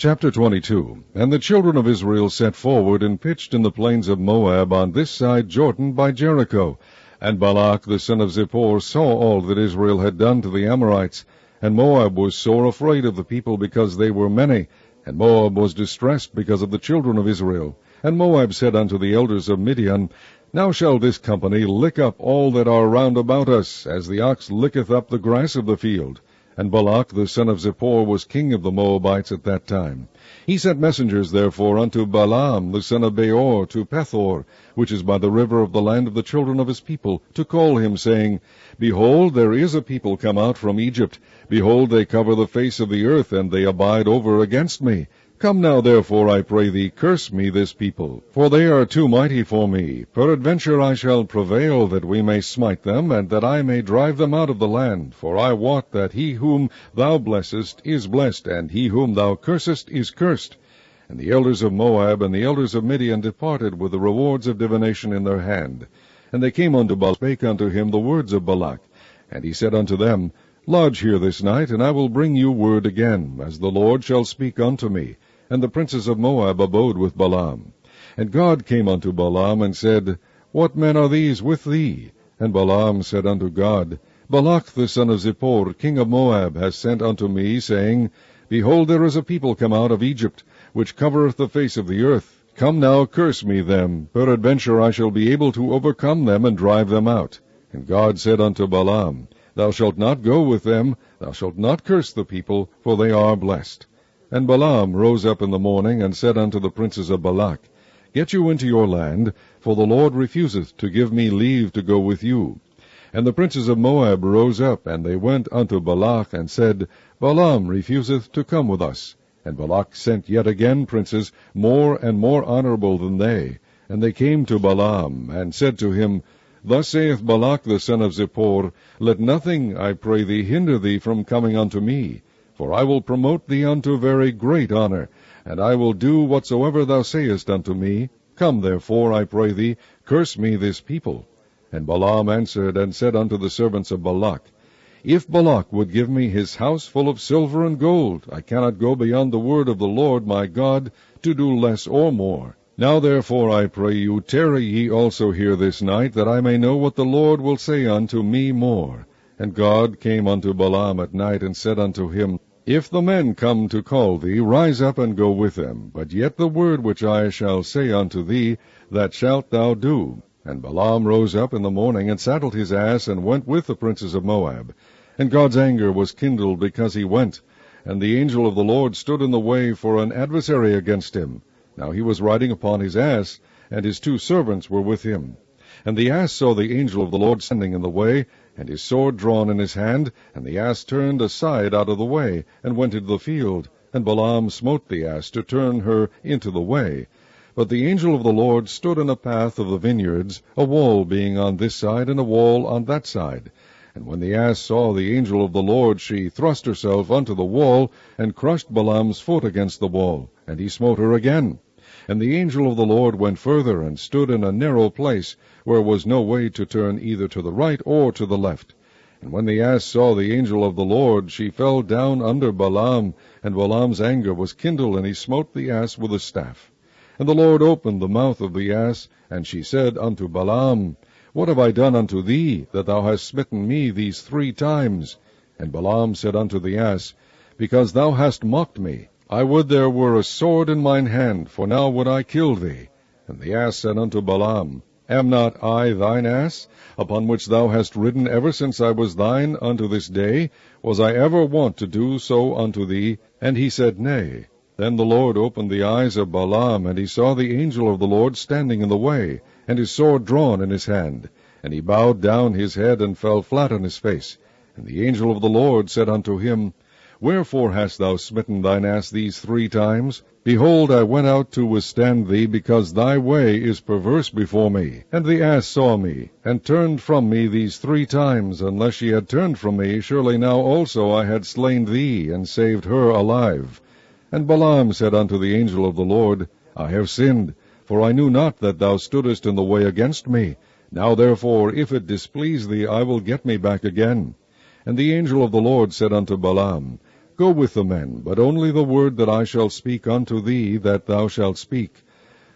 Chapter 22. And the children of Israel set forward and pitched in the plains of Moab on this side Jordan by Jericho. And Balak the son of Zippor saw all that Israel had done to the Amorites. And Moab was sore afraid of the people because they were many. And Moab was distressed because of the children of Israel. And Moab said unto the elders of Midian, Now shall this company lick up all that are round about us, as the ox licketh up the grass of the field. And Balak the son of Zippor was king of the Moabites at that time. He sent messengers therefore unto Balaam the son of Beor to Pethor, which is by the river of the land of the children of his people, to call him, saying, Behold, there is a people come out from Egypt. Behold, they cover the face of the earth, and they abide over against me. Come now, therefore, I pray thee, curse me this people, for they are too mighty for me. Peradventure I shall prevail, that we may smite them, and that I may drive them out of the land. For I wot that he whom thou blessest is blessed, and he whom thou cursest is cursed. And the elders of Moab and the elders of Midian departed with the rewards of divination in their hand. And they came unto Balak, spake unto him the words of Balak. And he said unto them, Lodge here this night, and I will bring you word again, as the Lord shall speak unto me. And the princes of Moab abode with Balaam. And God came unto Balaam, and said, What men are these with thee? And Balaam said unto God, Balak the son of Zippor, king of Moab, has sent unto me, saying, Behold, there is a people come out of Egypt, which covereth the face of the earth. Come now, curse me them. Peradventure I shall be able to overcome them, and drive them out. And God said unto Balaam, Thou shalt not go with them, thou shalt not curse the people, for they are blessed. And Balaam rose up in the morning, and said unto the princes of Balak, Get you into your land, for the Lord refuseth to give me leave to go with you. And the princes of Moab rose up, and they went unto Balak, and said, Balaam refuseth to come with us. And Balak sent yet again princes, more and more honorable than they. And they came to Balaam, and said to him, Thus saith Balak the son of Zippor, Let nothing, I pray thee, hinder thee from coming unto me. For I will promote thee unto very great honor, and I will do whatsoever thou sayest unto me. Come therefore, I pray thee, curse me this people. And Balaam answered and said unto the servants of Balak, If Balak would give me his house full of silver and gold, I cannot go beyond the word of the Lord my God, to do less or more. Now therefore, I pray you, tarry ye also here this night, that I may know what the Lord will say unto me more. And God came unto Balaam at night, and said unto him, If the men come to call thee, rise up and go with them. But yet the word which I shall say unto thee, that shalt thou do. And Balaam rose up in the morning, and saddled his ass, and went with the princes of Moab. And God's anger was kindled because he went. And the angel of the Lord stood in the way for an adversary against him. Now he was riding upon his ass, and his 2 servants were with him. And the ass saw the angel of the Lord standing in the way, and his sword drawn in his hand, and the ass turned aside out of the way, and went into the field. And Balaam smote the ass to turn her into the way. But the angel of the Lord stood in a path of the vineyards, a wall being on this side, and a wall on that side. And when the ass saw the angel of the Lord, she thrust herself unto the wall, and crushed Balaam's foot against the wall, and he smote her again. And the angel of the Lord went further, and stood in a narrow place, where was no way to turn either to the right or to the left. And when the ass saw the angel of the Lord, she fell down under Balaam, and Balaam's anger was kindled, and he smote the ass with a staff. And the Lord opened the mouth of the ass, and she said unto Balaam, What have I done unto thee, that thou hast smitten me these 3 times? And Balaam said unto the ass, Because thou hast mocked me. I would there were a sword in mine hand, for now would I kill thee. And the ass said unto Balaam, Am not I thine ass, upon which thou hast ridden ever since I was thine unto this day? Was I ever wont to do so unto thee? And he said, Nay. Then the Lord opened the eyes of Balaam, and he saw the angel of the Lord standing in the way, and his sword drawn in his hand. And he bowed down his head, and fell flat on his face. And the angel of the Lord said unto him, Wherefore hast thou smitten thine ass these 3 times? Behold, I went out to withstand thee, because thy way is perverse before me. And the ass saw me, and turned from me these 3 times. Unless she had turned from me, surely now also I had slain thee, and saved her alive. And Balaam said unto the angel of the Lord, I have sinned, for I knew not that thou stoodest in the way against me. Now therefore, if it displease thee, I will get me back again. And the angel of the Lord said unto Balaam, Go with the men, but only the word that I shall speak unto thee that thou shalt speak.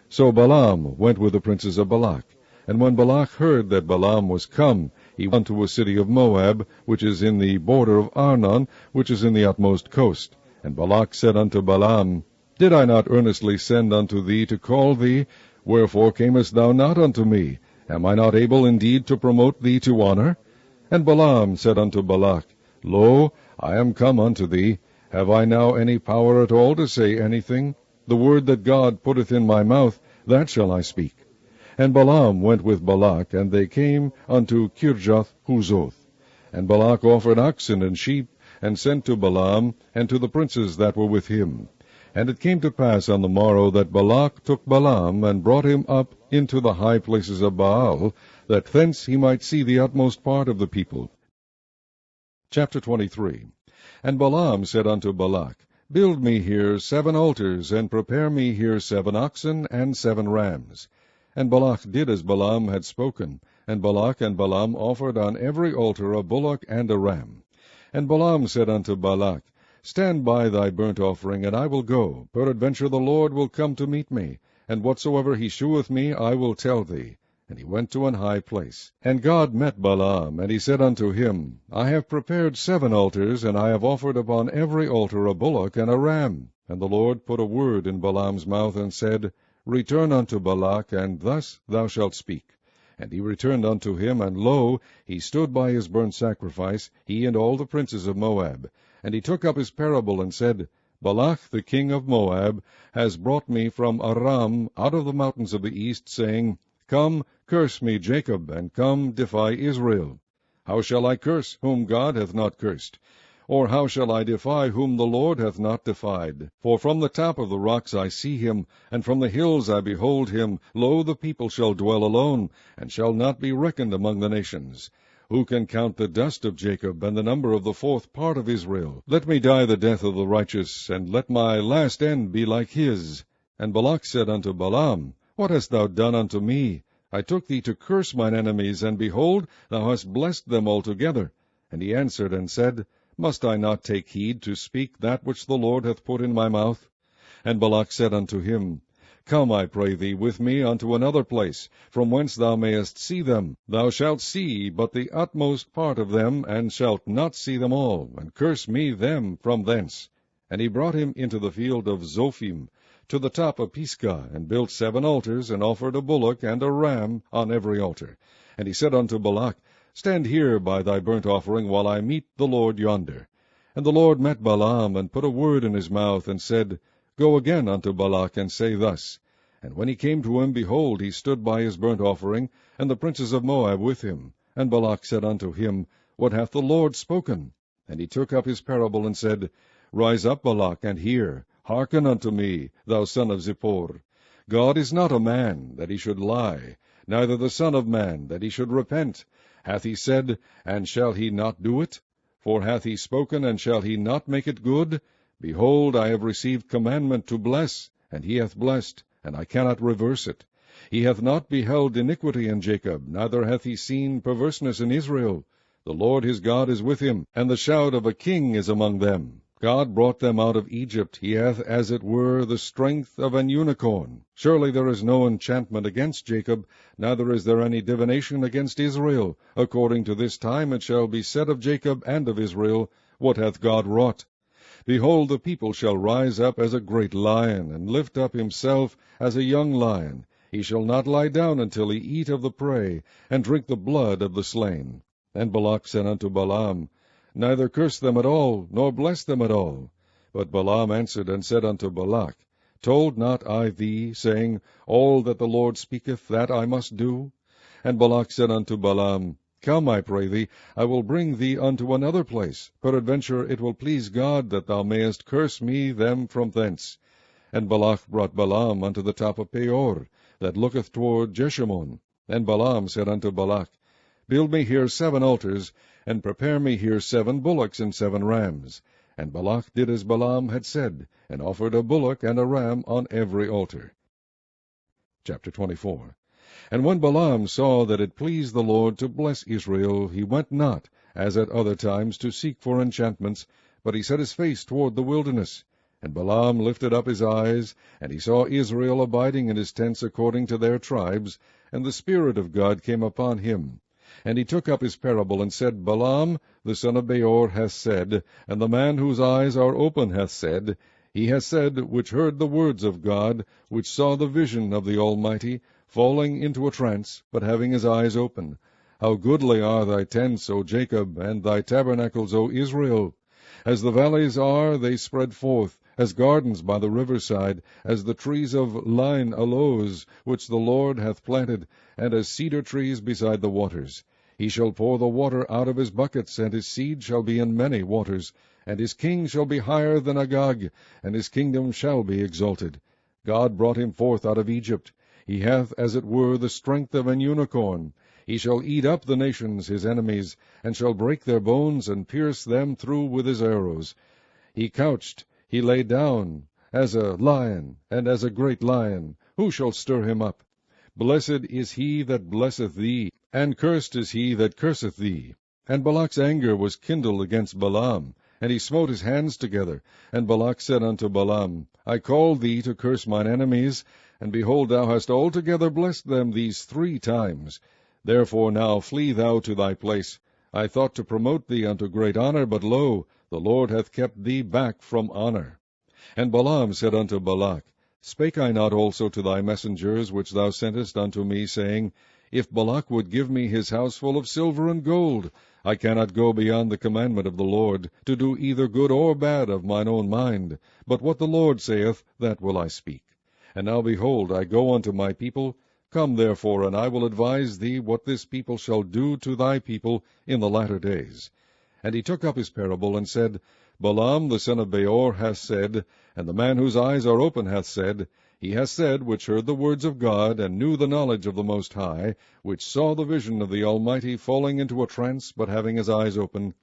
So Balaam went with the princes of Balak. And when Balak heard that Balaam was come, he went unto a city of Moab, which is in the border of Arnon, which is in the utmost coast. And Balak said unto Balaam, Did I not earnestly send unto thee to call thee? Wherefore camest thou not unto me? Am I not able indeed to promote thee to honor? And Balaam said unto Balak, Lo, I am come unto thee. Have I now any power at all to say anything? The word that God putteth in my mouth, that shall I speak. And Balaam went with Balak, and they came unto Kirjath-Huzoth. And Balak offered oxen and sheep, and sent to Balaam, and to the princes that were with him. And it came to pass on the morrow that Balak took Balaam, and brought him up into the high places of Baal, that thence he might see the utmost part of the people. Chapter 23. And Balaam said unto Balak, Build me here 7 altars, and prepare me here 7 oxen and 7 rams. And Balak did as Balaam had spoken, and Balak and Balaam offered on every altar a bullock and a ram. And Balaam said unto Balak, Stand by thy burnt offering, and I will go. Peradventure the Lord will come to meet me, and whatsoever he sheweth me I will tell thee. And he went to an high place. And God met Balaam, and he said unto him, I have prepared 7 altars, and I have offered upon every altar a bullock and a ram. And the Lord put a word in Balaam's mouth, and said, Return unto Balak, and thus thou shalt speak. And he returned unto him, and lo, he stood by his burnt sacrifice, he and all the princes of Moab. And he took up his parable, and said, Balak the king of Moab has brought me from Aram out of the mountains of the east, saying, Come, curse me, Jacob, and come, defy Israel. How shall I curse, whom God hath not cursed? Or how shall I defy, whom the Lord hath not defied? For from the top of the rocks I see him, and from the hills I behold him. Lo, the people shall dwell alone, and shall not be reckoned among the nations. Who can count the dust of Jacob, and the number of the 4th part of Israel? Let me die the death of the righteous, and let my last end be like his. And Balak said unto Balaam, What hast thou done unto me? I took thee to curse mine enemies, and behold, thou hast blessed them altogether. And he answered and said, Must I not take heed to speak that which the Lord hath put in my mouth? And Balak said unto him, Come, I pray thee, with me unto another place, from whence thou mayest see them. Thou shalt see but the utmost part of them, and shalt not see them all, and curse me them from thence. And he brought him into the field of Zophim, to the top of Pisgah, and built 7 altars, and offered a bullock and a ram on every altar. And he said unto Balak, Stand here by thy burnt offering, while I meet the Lord yonder. And the Lord met Balaam, and put a word in his mouth, and said, Go again unto Balak, and say thus. And when he came to him, behold, he stood by his burnt offering, and the princes of Moab with him. And Balak said unto him, What hath the Lord spoken? And he took up his parable, and said, Rise up, Balak, and hear. Hearken unto me, thou son of Zippor. God is not a man, that he should lie, neither the Son of man, that he should repent. Hath he said, and shall he not do it? For hath he spoken, and shall he not make it good? Behold, I have received commandment to bless, and he hath blessed, and I cannot reverse it. He hath not beheld iniquity in Jacob, neither hath he seen perverseness in Israel. The Lord his God is with him, and the shout of a king is among them. God brought them out of Egypt. He hath, as it were, the strength of an unicorn. Surely there is no enchantment against Jacob, neither is there any divination against Israel. According to this time it shall be said of Jacob and of Israel, What hath God wrought? Behold, the people shall rise up as a great lion, and lift up himself as a young lion. He shall not lie down until he eat of the prey, and drink the blood of the slain. And Balak said unto Balaam, Neither curse them at all, nor bless them at all. But Balaam answered and said unto Balak, Told not I thee, saying, All that the Lord speaketh, that I must do? And Balak said unto Balaam, Come, I pray thee, I will bring thee unto another place. Peradventure it will please God that thou mayest curse me them from thence. And Balak brought Balaam unto the top of Peor, that looketh toward Jeshimon. And Balaam said unto Balak, Build me here 7 altars, and prepare me here 7 bullocks and 7 rams. And Balak did as Balaam had said, and offered a bullock and a ram on every altar. Chapter 24. And when Balaam saw that it pleased the Lord to bless Israel, he went not, as at other times, to seek for enchantments, but he set his face toward the wilderness. And Balaam lifted up his eyes, and he saw Israel abiding in his tents according to their tribes, and the Spirit of God came upon him. And he took up his parable, and said, Balaam the son of Beor hath said, and the man whose eyes are open hath said, he hath said, which heard the words of God, which saw the vision of the Almighty, falling into a trance, but having his eyes open. How goodly are thy tents, O Jacob, and thy tabernacles, O Israel! As the valleys are, they spread forth, as gardens by the riverside, as the trees of line aloes, which the Lord hath planted, and as cedar trees beside the waters. He shall pour the water out of his buckets, and his seed shall be in many waters. And his king shall be higher than Agag, and his kingdom shall be exalted. God brought him forth out of Egypt. He hath, as it were, the strength of an unicorn. He shall eat up the nations, his enemies, and shall break their bones, and pierce them through with his arrows. He couched, he lay down, as a lion, and as a great lion. Who shall stir him up? Blessed is he that blesseth thee, and cursed is he that curseth thee. And Balak's anger was kindled against Balaam, and he smote his hands together. And Balak said unto Balaam, I called thee to curse mine enemies, and behold, thou hast altogether blessed them these 3 times. Therefore now flee thou to thy place. I thought to promote thee unto great honor, but lo, the Lord hath kept thee back from honor. And Balaam said unto Balak, Spake I not also to thy messengers which thou sentest unto me, saying, If Balak would give me his house full of silver and gold, I cannot go beyond the commandment of the Lord, to do either good or bad of mine own mind. But what the Lord saith, that will I speak. And now behold, I go unto my people. Come therefore, and I will advise thee what this people shall do to thy people in the latter days. And he took up his parable, and said, Balaam the son of Beor hath said, and the man whose eyes are open hath said, he hath said, which heard the words of God, and knew the knowledge of the Most High, which saw the vision of the Almighty falling into a trance, but having his eyes open,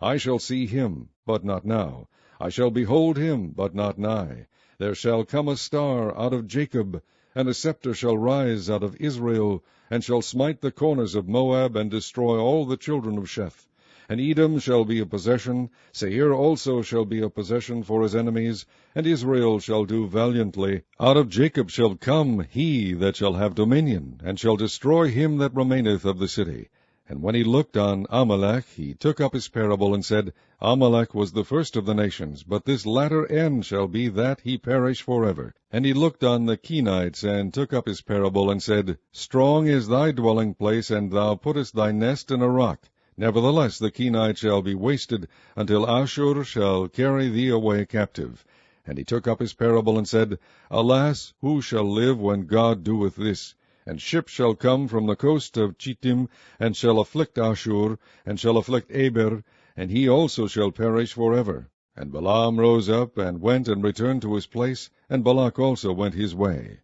I shall see him, but not now. I shall behold him, but not nigh. There shall come a star out of Jacob, and a scepter shall rise out of Israel, and shall smite the corners of Moab, and destroy all the children of Sheth. And Edom shall be a possession, Seir also shall be a possession for his enemies, and Israel shall do valiantly. Out of Jacob shall come he that shall have dominion, and shall destroy him that remaineth of the city. And when he looked on Amalek, he took up his parable, and said, Amalek was the first of the nations, but this latter end shall be that he perish forever. And he looked on the Kenites, and took up his parable, and said, Strong is thy dwelling place, and thou puttest thy nest in a rock. Nevertheless the Kenites shall be wasted, until Ashur shall carry thee away captive. And he took up his parable, and said, Alas, who shall live when God doeth this? And ships shall come from the coast of Chittim, and shall afflict Ashur, and shall afflict Eber, and he also shall perish forever. And Balaam rose up, and went and returned to his place, and Balak also went his way.